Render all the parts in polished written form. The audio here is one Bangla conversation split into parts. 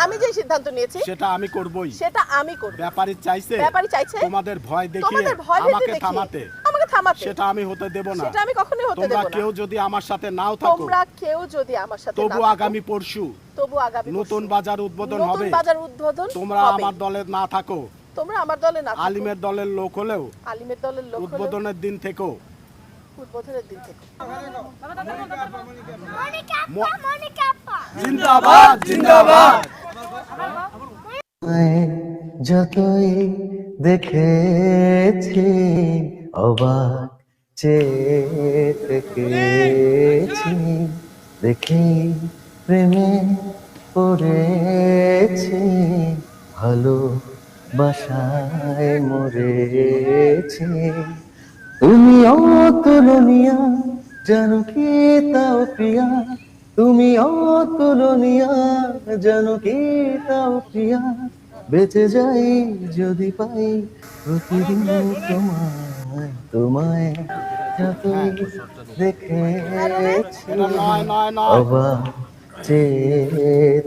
আমি যে সিদ্ধান্ত নিয়েছি সেটা আমি করবই। সেটা আমি করব। ব্যাপারী চাইছে তোমাদের ভয় দেখিয়ে আমাকে থামাতে, সেটা আমি হতে দেব না। সেটা আমি কখনোই হতে দেব না। তোমরা কেউ যদি আমার সাথে নাও থাকো, তোমরা কেউ যদি আমার সাথে তবু আগামী পরশু নতুন বাজার উদ্বোধন হবে। তোমরা আমার দলে না থাকো, তোমরা আমার দলে না থাকো, আলিমের দলের লোক হলেও আলিমের দলের লোক হলেও উদ্বোধনের দিন থেকো, উদ্বোধনের দিন থেকে জিন্দাবাদ জিন্দাবাদ। যতই দেখেছি অবাক চেয়ে থেকেছি, দেখি প্রেমে পড়েছি, ভালো বাসায় মরেছি। তুমি অতুলনীয়া, জানো কি তাও প্রিয়া, তুমি অতুলনীয়া, জানো কি তাও প্রিয়া, বেঁচে যাই যদি পাই প্রতিদিন তোমায়, তোমায় যতই দেখেছি অবাক চেয়ে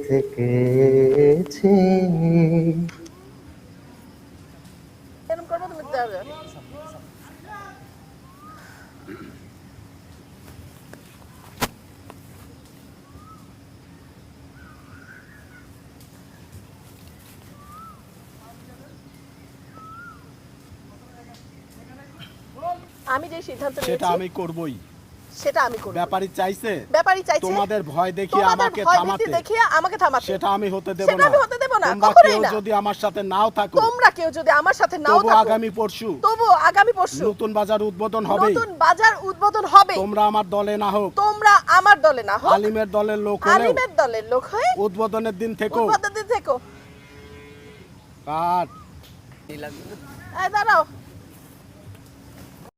থেকেছি। এরকম করবো তুমি যাবে। আমি যে সিদ্ধান্ত নিয়েছি সেটা আমি করবই। সেটা আমি করব। ব্যাপারী চাইছে তোমাদের ভয় দেখিয়ে আমাকে থামাতে, সেটা আমি হতে দেব সেটা না। আমি হতে দেব না, তোমরা কখনোই কেউ না। যদি আমার সাথে নাও থাকো, তোমরা কেউ যদি আমার সাথে নাও তবু থাকো, আগামী পরশু নতুন বাজার উদ্বোধন হবে। তোমরা আমার দলে না হোক, তোমরা আমার দলে না হোক, আলিমের দলের লোক হয়ে উদ্বোধনের দিন থেকো। কাট। দাঁড়াও।